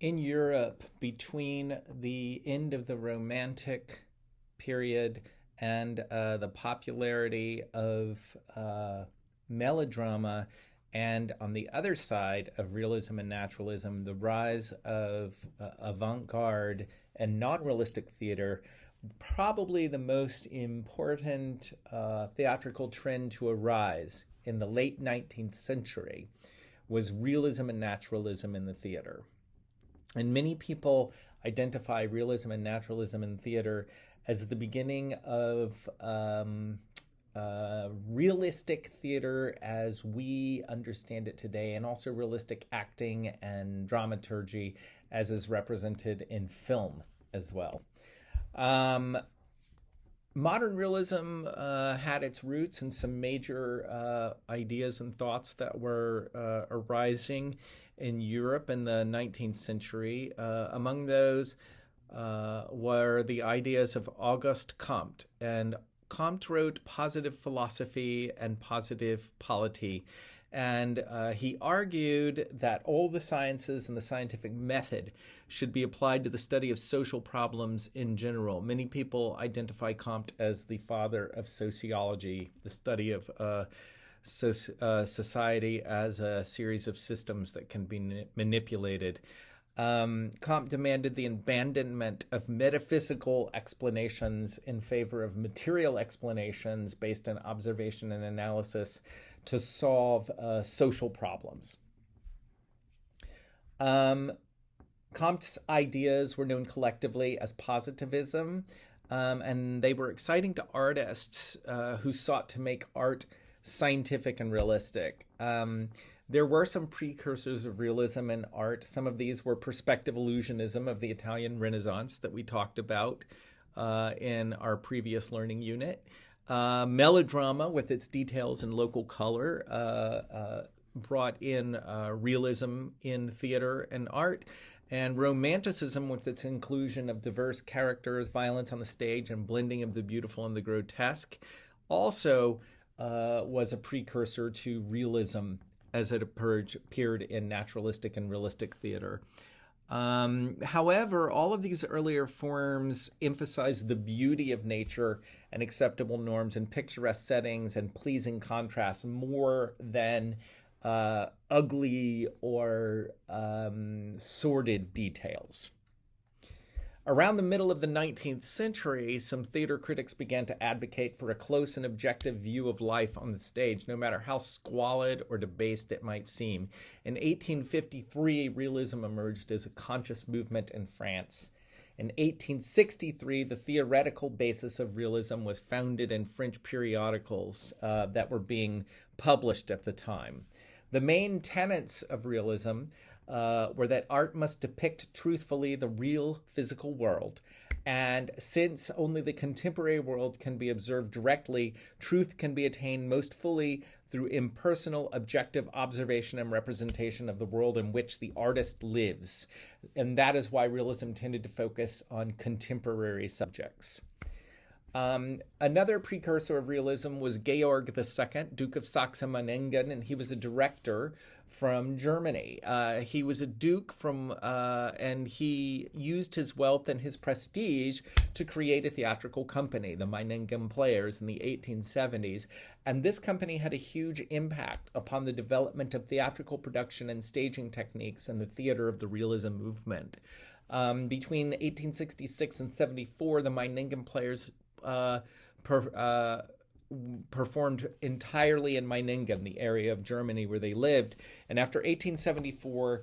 in Europe between the end of the Romantic period and the popularity of melodrama, and on the other side of realism and naturalism, the rise of avant garde and non realistic theater. Probably the most important theatrical trend to arise in the late 19th century was realism and naturalism in the theater. And many people identify realism and naturalism in theater as the beginning of realistic theater as we understand it today, and also realistic acting and dramaturgy as is represented in film as well. Modern realism had its roots in some major ideas and thoughts that were arising in Europe in the 19th century. Among those were the ideas of Auguste Comte. And Comte wrote Positive Philosophy and Positive Polity. And he argued that all the sciences and the scientific method should be applied to the study of social problems in general. Many people identify Comte as the father of sociology, the study of society as a series of systems that can be manipulated. Comte demanded the abandonment of metaphysical explanations in favor of material explanations based on observation and analysis to solve social problems. Comte's ideas were known collectively as positivism, and they were exciting to artists who sought to make art scientific and realistic. There were some precursors of realism in art. Some of these were perspective illusionism of the Italian Renaissance that we talked about in our previous learning unit. Melodrama, with its details and local color, brought in realism in theater and art. And Romanticism, with its inclusion of diverse characters, violence on the stage, and blending of the beautiful and the grotesque, also was a precursor to realism as it appeared in naturalistic and realistic theater. However, all of these earlier forms emphasized the beauty of nature and acceptable norms and picturesque settings and pleasing contrasts more than ugly or sordid details. Around the middle of the 19th century, some theater critics began to advocate for a close and objective view of life on the stage, no matter how squalid or debased it might seem. In 1853, realism emerged as a conscious movement in France. In 1863, the theoretical basis of realism was founded in French periodicals that were being published at the time. The main tenets of realism were that art must depict truthfully the real physical world. And since only the contemporary world can be observed directly, truth can be attained most fully through impersonal, objective observation and representation of the world in which the artist lives. And that is why realism tended to focus on contemporary subjects. Another precursor of realism was Georg II, Duke of Saxe-Meiningen, and he was a director from Germany. He was a duke and he used his wealth and his prestige to create a theatrical company, the Meiningen Players, in the 1870s. And this company had a huge impact upon the development of theatrical production and staging techniques in the theater of the realism movement. Between 1866 and 74, the Meiningen Players performed entirely in Meiningen, the area of Germany where they lived. And after 1874,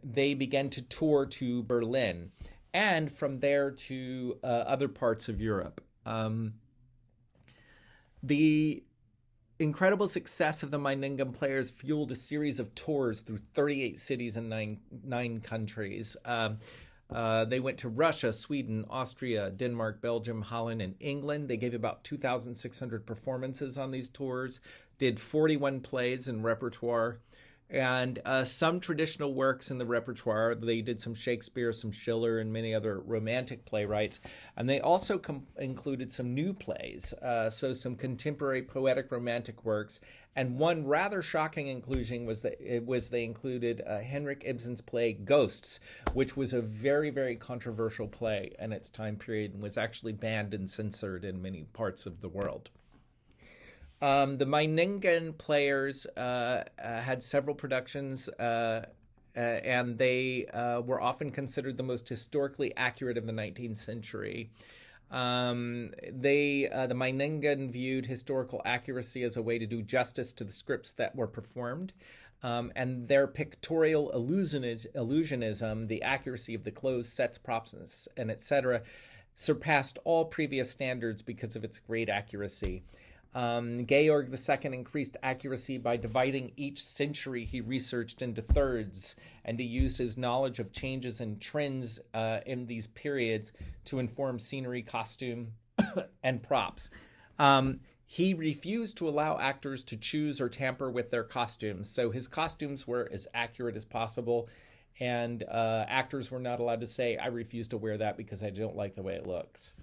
they began to tour to Berlin and from there to other parts of Europe. The incredible success of the Meiningen Players fueled a series of tours through 38 cities and nine countries. They went to Russia, Sweden, Austria, Denmark, Belgium, Holland, and England. They gave about 2,600 performances on these tours, did 41 plays in repertoire, And some traditional works in the repertoire. They did some Shakespeare, some Schiller, and many other romantic playwrights. And they also included some new plays, so some contemporary poetic romantic works. And one rather shocking inclusion was that they included Henrik Ibsen's play Ghosts, which was a very, very controversial play in its time period and was actually banned and censored in many parts of the world. The Meiningen players had several productions, and they were often considered the most historically accurate of the 19th century. The Meiningen viewed historical accuracy as a way to do justice to the scripts that were performed. And their pictorial illusionism, the accuracy of the clothes, sets, props, and etc., surpassed all previous standards because of its great accuracy. Georg II increased accuracy by dividing each century he researched into thirds, and he used his knowledge of changes and trends in these periods to inform scenery, costume, and props. He refused to allow actors to choose or tamper with their costumes, so his costumes were as accurate as possible, and actors were not allowed to say, I refuse to wear that because I don't like the way it looks.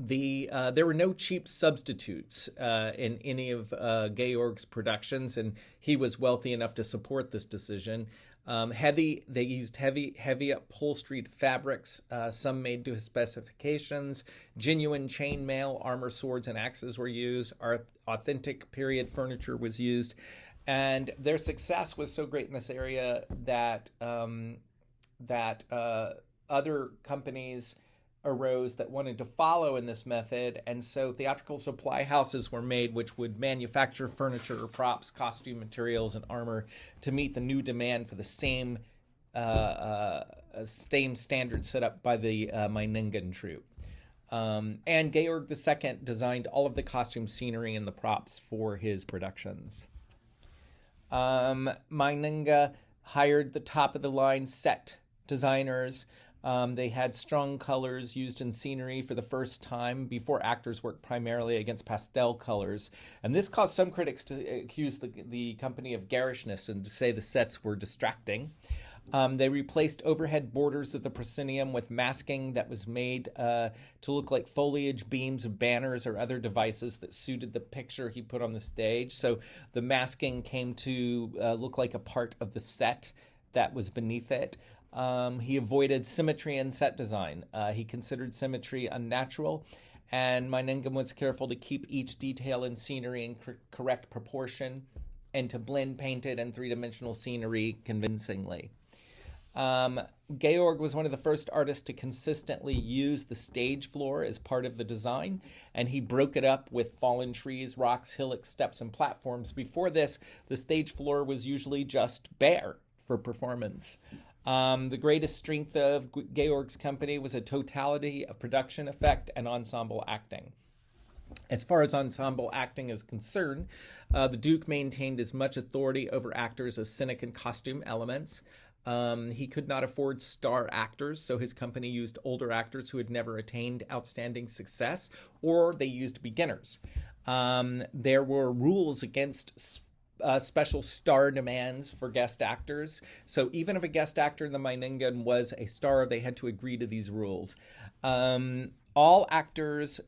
There were no cheap substitutes in any of Georg's productions, and he was wealthy enough to support this decision. They used heavy upholstered fabrics, some made to his specifications. Genuine chainmail, armor, swords, and axes were used. Authentic period furniture was used, and their success was so great in this area that other companies arose that wanted to follow in this method, and so theatrical supply houses were made which would manufacture furniture, props, costume materials, and armor to meet the new demand for the same standards set up by the Meiningen troupe. And Georg II designed all of the costume, scenery, and the props for his productions. Meiningen hired the top-of-the-line set designers. They had strong colors used in scenery for the first time before actors worked primarily against pastel colors. And this caused some critics to accuse the company of garishness and to say the sets were distracting. They replaced overhead borders of the proscenium with masking that was made to look like foliage, beams, banners, or other devices that suited the picture he put on the stage. So the masking came to look like a part of the set that was beneath it. He avoided symmetry in set design. He considered symmetry unnatural, and Meiningen was careful to keep each detail in scenery in correct proportion and to blend painted and three-dimensional scenery convincingly. Georg was one of the first artists to consistently use the stage floor as part of the design, and he broke it up with fallen trees, rocks, hillocks, steps, and platforms. Before this, the stage floor was usually just bare for performance. The greatest strength of Georg's company was a totality of production, effect, and ensemble acting. As far as ensemble acting is concerned, the Duke maintained as much authority over actors as scenic and costume elements. He could not afford star actors, so his company used older actors who had never attained outstanding success, or they used beginners. There were rules against special star demands for guest actors. So even if a guest actor in the Meiningen was a star, they had to agree to these rules. All actors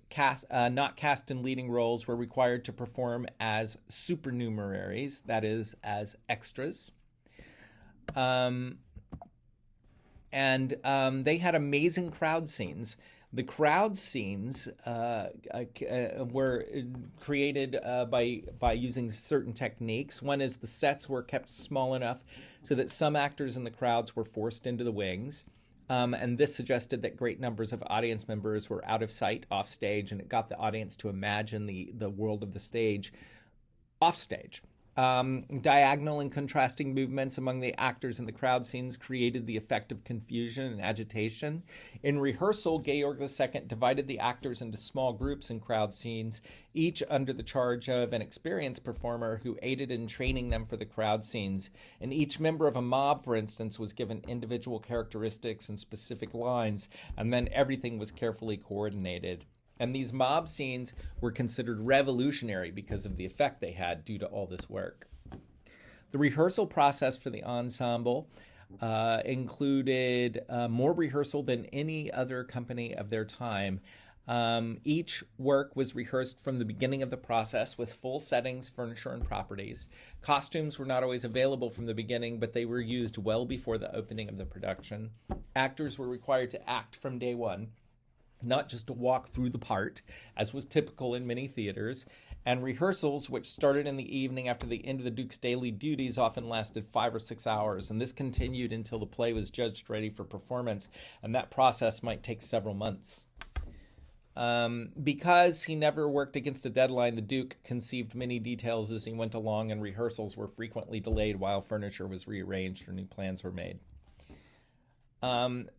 not cast in leading roles were required to perform as supernumeraries, that is, as extras. And they had amazing crowd scenes. The crowd scenes were created by using certain techniques. One is the sets were kept small enough so that some actors in the crowds were forced into the wings. And this suggested that great numbers of audience members were out of sight off stage, and it got the audience to imagine the world of the stage off stage. Diagonal and contrasting movements among the actors in the crowd scenes created the effect of confusion and agitation. In rehearsal, Georg II divided the actors into small groups in crowd scenes, each under the charge of an experienced performer who aided in training them for the crowd scenes. And each member of a mob, for instance, was given individual characteristics and specific lines, and then everything was carefully coordinated. And these mob scenes were considered revolutionary because of the effect they had due to all this work. The rehearsal process for the ensemble included more rehearsal than any other company of their time. Each work was rehearsed from the beginning of the process with full settings, furniture, and properties. Costumes were not always available from the beginning, but they were used well before the opening of the production. Actors were required to act from day one, not just to walk through the part, as was typical in many theaters. And rehearsals, which started in the evening after the end of the Duke's daily duties, often lasted 5 or 6 hours. And this continued until the play was judged ready for performance, and that process might take several months. Because he never worked against a deadline, the Duke conceived many details as he went along, and rehearsals were frequently delayed while furniture was rearranged or new plans were made.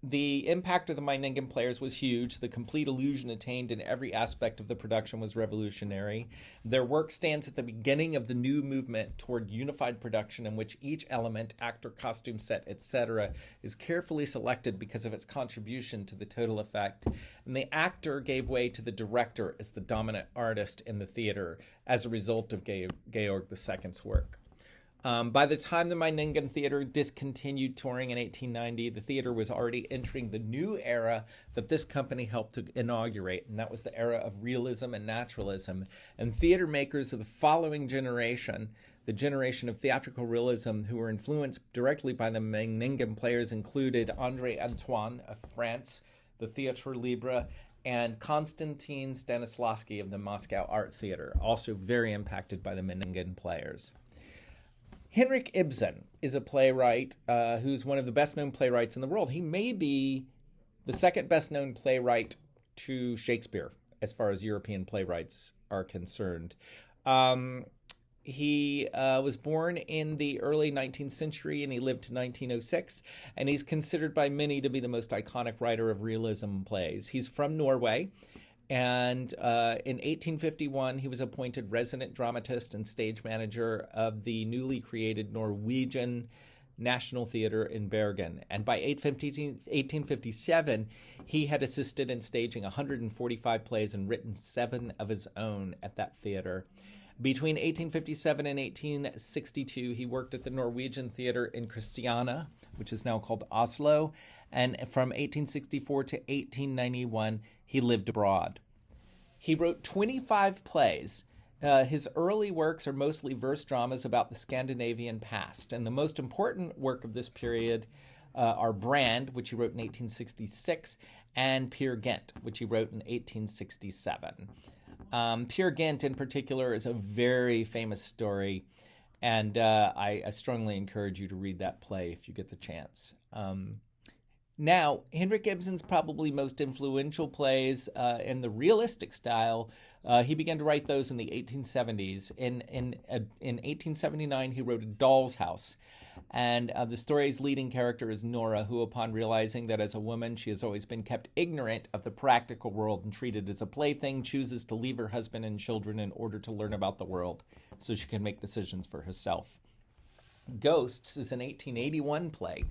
The impact of the Meiningen players was huge. The complete illusion attained in every aspect of the production was revolutionary. Their work stands at the beginning of the new movement toward unified production in which each element, actor, costume, set, etc., is carefully selected because of its contribution to the total effect. And the actor gave way to the director as the dominant artist in the theater as a result of Georg II's work. By the time the Meiningen Theater discontinued touring in 1890, the theater was already entering the new era that this company helped to inaugurate, and that was the era of realism and naturalism. And theater makers of the following generation, the generation of theatrical realism, who were influenced directly by the Meiningen players, included André Antoine of France, the Théâtre Libre, and Konstantin Stanislavski of the Moscow Art Theater, also very impacted by the Meiningen players. Henrik Ibsen is a playwright who's one of the best-known playwrights in the world. He may be the second best-known playwright to Shakespeare, as far as European playwrights are concerned. He was born in the early 19th century, and he lived to 1906, and he's considered by many to be the most iconic writer of realism plays. He's from Norway. And in 1851, he was appointed resident dramatist and stage manager of the newly created Norwegian National Theater in Bergen. And by 1857, he had assisted in staging 145 plays and written 7 of his own at that theater. Between 1857 and 1862, he worked at the Norwegian Theater in Kristiania, which is now called Oslo. And from 1864 to 1891, he lived abroad. He wrote 25 plays. His early works are mostly verse dramas about the Scandinavian past. And the most important work of this period are Brand, which he wrote in 1866, and Peer Gynt, which he wrote in 1867. Peer Gynt, in particular, is a very famous story, and I strongly encourage you to read that play if you get the chance. Now, Henrik Ibsen's probably most influential plays in the realistic style, he began to write those in the 1870s. In 1879, he wrote A Doll's House, and the story's leading character is Nora, who, upon realizing that as a woman she has always been kept ignorant of the practical world and treated as a plaything, chooses to leave her husband and children in order to learn about the world so she can make decisions for herself. Ghosts is an 1881 play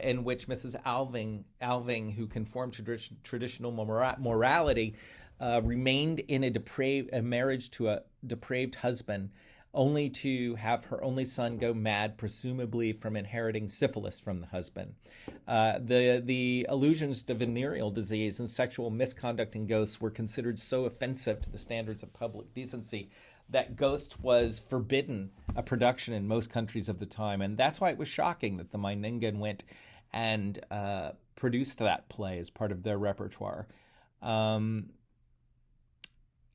in which Mrs. Alving, who conformed to traditional morality, remained in a marriage to a depraved husband, only to have her only son go mad, presumably from inheriting syphilis from the husband. The allusions to venereal disease and sexual misconduct in Ghosts were considered so offensive to the standards of public decency that Ghost was forbidden a production in most countries of the time. And that's why it was shocking that the Meiningen went and produced that play as part of their repertoire. A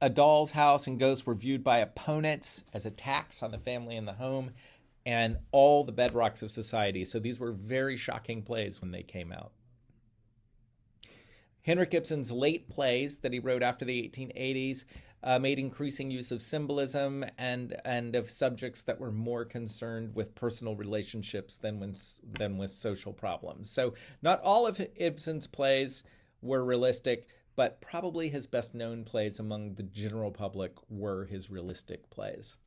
Doll's House and Ghost were viewed by opponents as attacks on the family and the home and all the bedrocks of society. So these were very shocking plays when they came out. Henrik Ibsen's late plays that he wrote after the 1880s made increasing use of symbolism and of subjects that were more concerned with personal relationships than with social problems. So not all of Ibsen's plays were realistic, but probably his best-known plays among the general public were his realistic plays.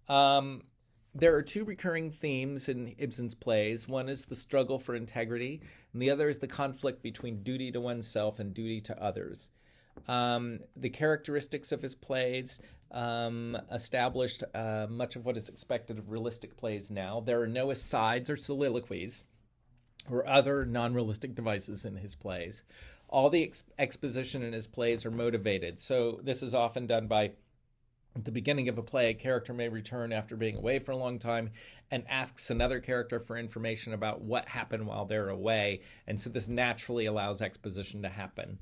There are 2 recurring themes in Ibsen's plays. One is the struggle for integrity, and the other is the conflict between duty to oneself and duty to others. The characteristics of his plays, established much of what is expected of realistic plays now. There are no asides or soliloquies or other non-realistic devices in his plays. All the exposition in his plays are motivated. So this is often done by, at the beginning of a play, a character may return after being away for a long time and asks another character for information about what happened while they're away. And so this naturally allows exposition to happen.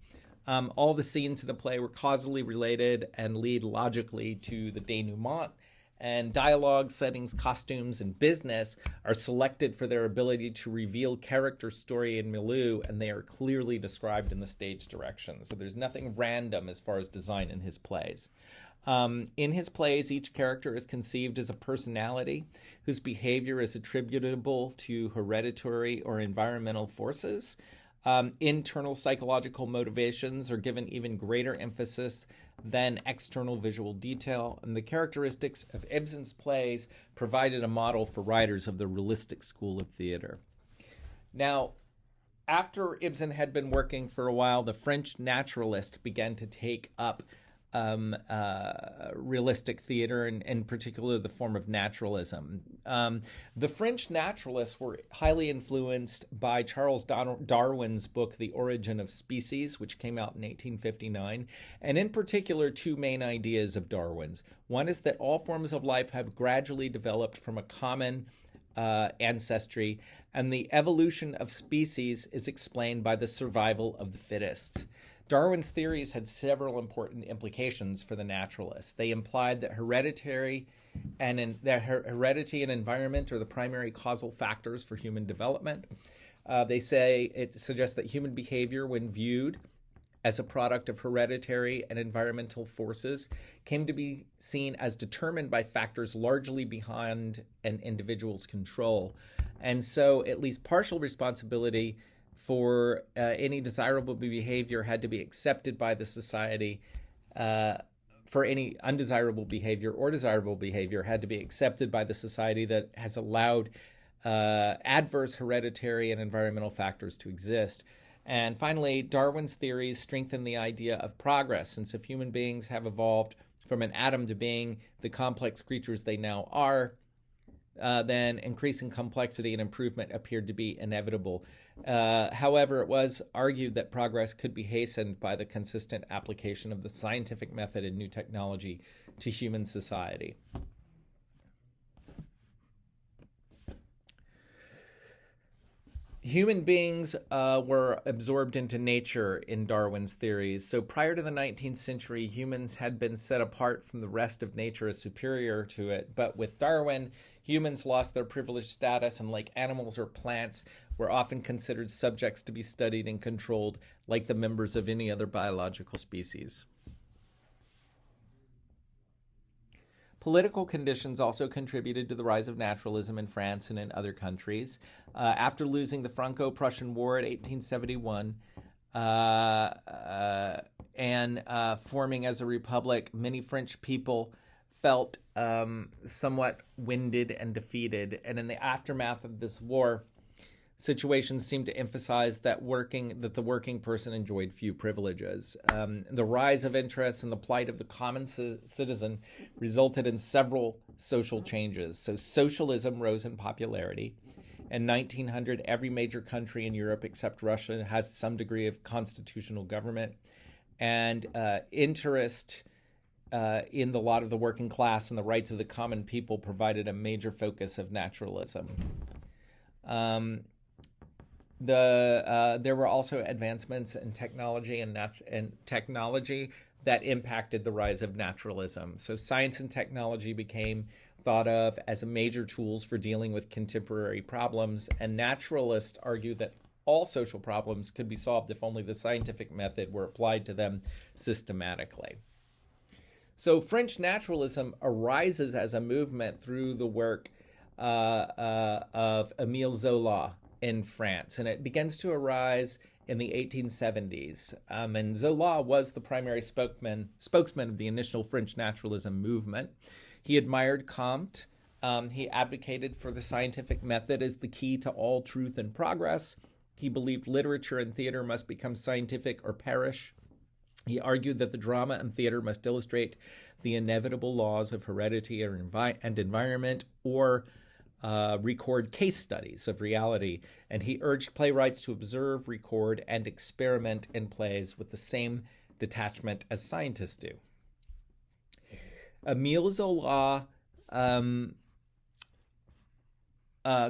All the scenes in the play were causally related and lead logically to the denouement. And dialogue, settings, costumes, and business are selected for their ability to reveal character, story, and milieu, and they are clearly described in the stage direction. So there's nothing random as far as design in his plays. In his plays, each character is conceived as a personality whose behavior is attributable to hereditary or environmental forces. Internal psychological motivations are given even greater emphasis than external visual detail, and the characteristics of Ibsen's plays provided a model for writers of the realistic school of theater. Now, after Ibsen had been working for a while, the French naturalists began to take up realistic theater, and in particular the form of naturalism. The French naturalists were highly influenced by Charles Darwin's book, The Origin of Species, which came out in 1859, and in particular two main ideas of Darwin's. One is that all forms of life have gradually developed from a common ancestry, and the evolution of species is explained by the survival of the fittest. Darwin's theories had several important implications for the naturalists. They implied that heredity and environment are the primary causal factors for human development. They say it suggests that human behavior, when viewed as a product of hereditary and environmental forces, came to be seen as determined by factors largely beyond an individual's control. And so at least partial responsibility for any desirable behavior had to be accepted by the society. For any undesirable behavior or desirable behavior had to be accepted by the society that has allowed adverse hereditary and environmental factors to exist. And finally, Darwin's theories strengthen the idea of progress, since if human beings have evolved from an atom to being the complex creatures they now are, then increasing complexity and improvement appeared to be inevitable. However, it was argued that progress could be hastened by the consistent application of the scientific method and new technology to human society. Human beings were absorbed into nature in Darwin's theories. So prior to the 19th century, humans had been set apart from the rest of nature as superior to it. But with Darwin, humans lost their privileged status, and like animals or plants, were often considered subjects to be studied and controlled like the members of any other biological species. Political conditions also contributed to the rise of naturalism in France and in other countries. After losing the Franco-Prussian War in 1871 and forming as a republic, many French people felt somewhat winded and defeated. And in the aftermath of this war, situations seemed to emphasize that the working person enjoyed few privileges. The rise of interest and the plight of the common citizen resulted in several social changes. So socialism rose in popularity. In 1900, every major country in Europe except Russia has some degree of constitutional government. And interest in the lot of the working class and the rights of the common people provided a major focus of naturalism. There were also advancements in technology and technology that impacted the rise of naturalism. So science and technology became thought of as major tools for dealing with contemporary problems, and naturalists argue that all social problems could be solved if only the scientific method were applied to them systematically. So French naturalism arises as a movement through the work of Émile Zola in France, and it begins to arise in the 1870s. And Zola was the primary spokesman of the initial French naturalism movement. He admired Comte. He advocated for the scientific method as the key to all truth and progress. He believed literature and theater must become scientific or perish. He argued that the drama and theater must illustrate the inevitable laws of heredity and environment, or record case studies of reality, and he urged playwrights to observe, record, and experiment in plays with the same detachment as scientists do. Émile Zola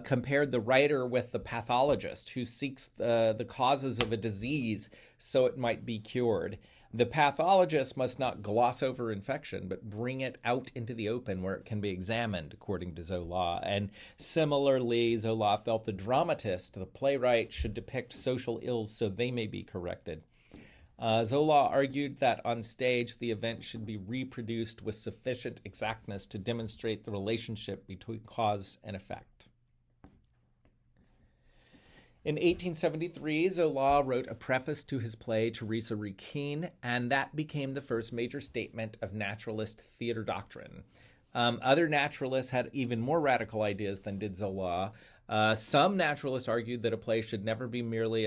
compared the writer with the pathologist who seeks the causes of a disease so it might be cured. The pathologist must not gloss over infection, but bring it out into the open where it can be examined, according to Zola. And similarly, Zola felt the dramatist, the playwright, should depict social ills so they may be corrected. Zola argued that on stage, the event should be reproduced with sufficient exactness to demonstrate the relationship between cause and effect. In 1873, Zola wrote a preface to his play Teresa Requien, and that became the first major statement of naturalist theater doctrine. Other naturalists had even more radical ideas than did Zola. Some naturalists argued that a play should be merely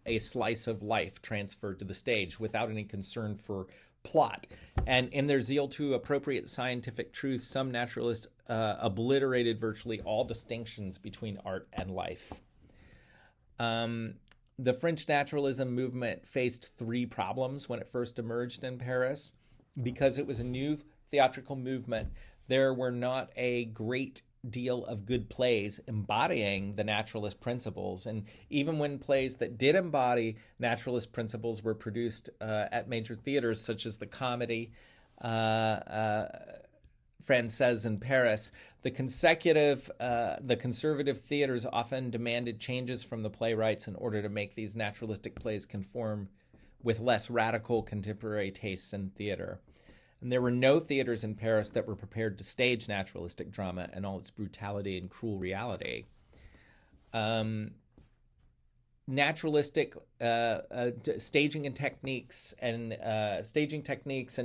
a slice of life transferred to the stage without any concern for plot. And in their zeal to appropriate scientific truth, some naturalists obliterated virtually all distinctions between art and life. The French naturalism movement faced three problems when it first emerged in Paris. Because it was a new theatrical movement, there were not a great deal of good plays embodying the naturalist principles. And even when plays that did embody naturalist principles were produced at major theaters, such as the Comedy Française in Paris, the conservative theaters often demanded changes from the playwrights in order to make these naturalistic plays conform with less radical contemporary tastes in theater. And there were no theaters in Paris that were prepared to stage naturalistic drama in all its brutality and cruel reality. Naturalistic staging techniques and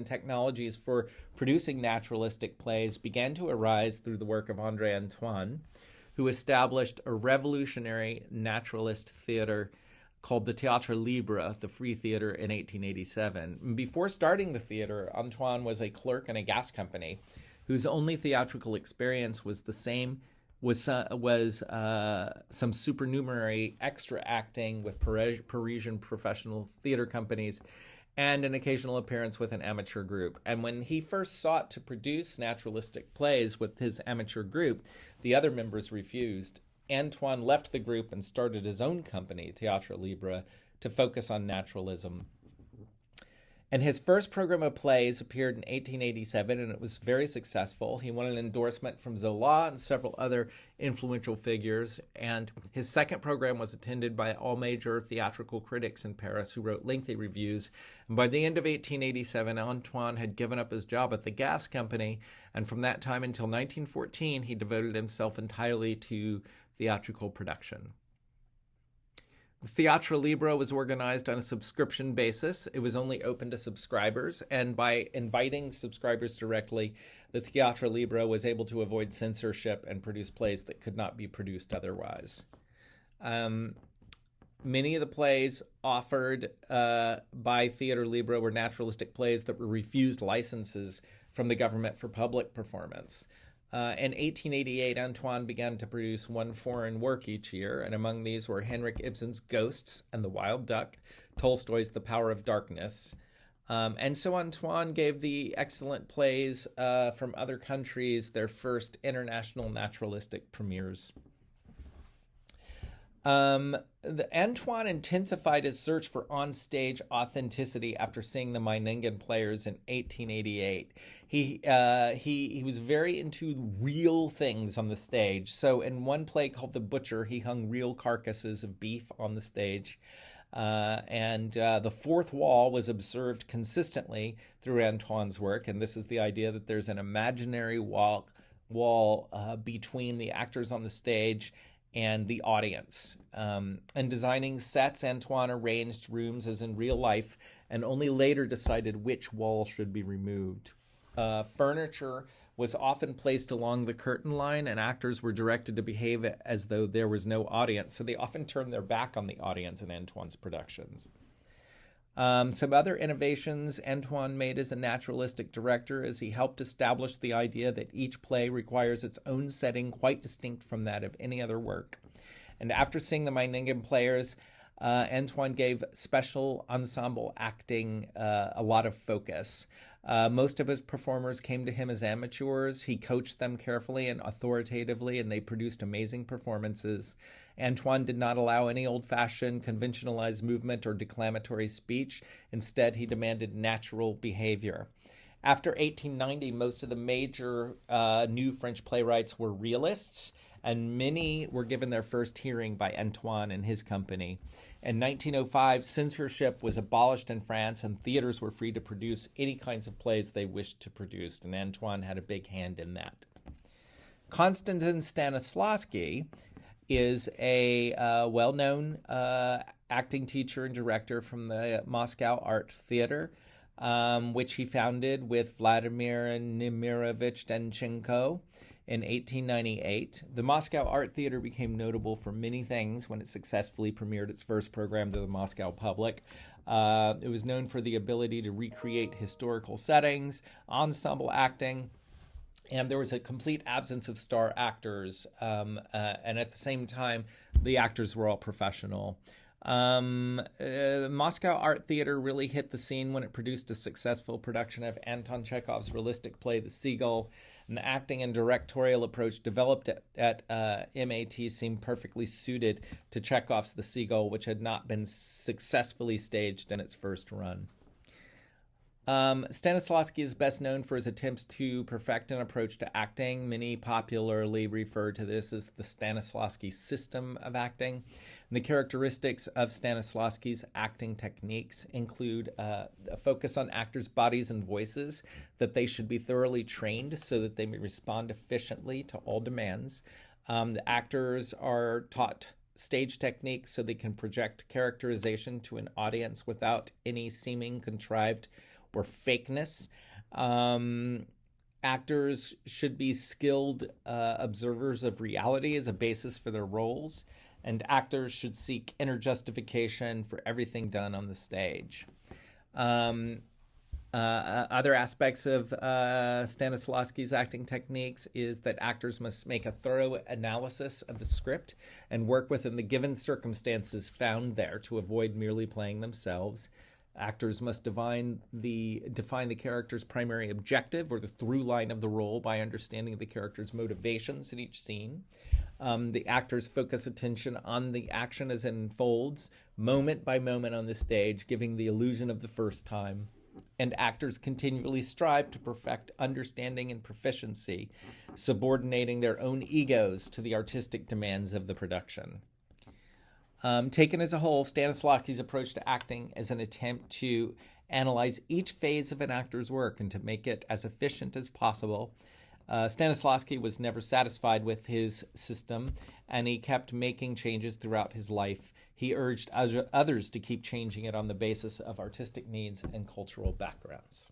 technologies for producing naturalistic plays began to arise through the work of André Antoine, who established a revolutionary naturalist theater called the Théâtre Libre, the Free Theater, in 1887. Before starting the theater, Antoine was a clerk in a gas company whose only theatrical experience was some supernumerary extra acting with Parisian professional theater companies and an occasional appearance with an amateur group. And when he first sought to produce naturalistic plays with his amateur group, the other members refused. Antoine left the group and started his own company, Théâtre Libre, to focus on naturalism. And his first program of plays appeared in 1887, and it was very successful. He won an endorsement from Zola and several other influential figures. And his second program was attended by all major theatrical critics in Paris who wrote lengthy reviews. And by the end of 1887, Antoine had given up his job at the gas company. And from that time until 1914, he devoted himself entirely to theatrical production. The Théâtre Libre was organized on a subscription basis. It was only open to subscribers, and by inviting subscribers directly, the Théâtre Libre was able to avoid censorship and produce plays that could not be produced otherwise. Many of the plays offered by Théâtre Libre were naturalistic plays that were refused licenses from the government for public performance. In 1888, Antoine began to produce one foreign work each year, and among these were Henrik Ibsen's Ghosts and the Wild Duck, Tolstoy's The Power of Darkness. And so Antoine gave the excellent plays from other countries their first international naturalistic premieres. Antoine intensified his search for on-stage authenticity after seeing the Meiningen Players in 1888. He was very into real things on the stage. So in one play called The Butcher, he hung real carcasses of beef on the stage. And the fourth wall was observed consistently through Antoine's work. And this is the idea that there's an imaginary wall between the actors on the stage and the audience. And designing sets, Antoine arranged rooms as in real life and only later decided which wall should be removed. Furniture was often placed along the curtain line, and actors were directed to behave as though there was no audience, so they often turned their back on the audience in Antoine's productions. Some other innovations Antoine made as a naturalistic director is he helped establish the idea that each play requires its own setting quite distinct from that of any other work. And after seeing the Meiningen players, Antoine gave special ensemble acting a lot of focus. Most of his performers came to him as amateurs. He coached them carefully and authoritatively, and they produced amazing performances. Antoine did not allow any old-fashioned, conventionalized movement or declamatory speech. Instead, he demanded natural behavior. After 1890, most of the major new French playwrights were realists, and many were given their first hearing by Antoine and his company. In 1905, censorship was abolished in France, and theaters were free to produce any kinds of plays they wished to produce, and Antoine had a big hand in that. Konstantin Stanislavski is a well-known acting teacher and director from the Moscow Art Theater, which he founded with Vladimir Nemirovich Danchenko in 1898. The Moscow Art Theater became notable for many things when it successfully premiered its first program to the Moscow public. It was known for the ability to recreate historical settings, ensemble acting, and there was a complete absence of star actors, and at the same time, the actors were all professional. Moscow Art Theater really hit the scene when it produced a successful production of Anton Chekhov's realistic play, The Seagull. And the acting and directorial approach developed at MAT seemed perfectly suited to Chekhov's The Seagull, which had not been successfully staged in its first run. Stanislavski is best known for his attempts to perfect an approach to acting. Many popularly refer to this as the Stanislavski system of acting. And the characteristics of Stanislavski's acting techniques include a focus on actors' bodies and voices, that they should be thoroughly trained so that they may respond efficiently to all demands. The actors are taught stage techniques so they can project characterization to an audience without any seeming contrived or fakeness. Actors should be skilled observers of reality as a basis for their roles, and actors should seek inner justification for everything done on the stage. Other aspects of Stanislavski's acting techniques is that actors must make a thorough analysis of the script and work within the given circumstances found there to avoid merely playing themselves. Actors must define the character's primary objective or the through line of the role by understanding the character's motivations in each scene. The actors focus attention on the action as it unfolds, moment by moment on the stage, giving the illusion of the first time. And actors continually strive to perfect understanding and proficiency, subordinating their own egos to the artistic demands of the production. Taken as a whole, Stanislavski's approach to acting is an attempt to analyze each phase of an actor's work and to make it as efficient as possible. Stanislavski was never satisfied with his system, and he kept making changes throughout his life. He urged others to keep changing it on the basis of artistic needs and cultural backgrounds.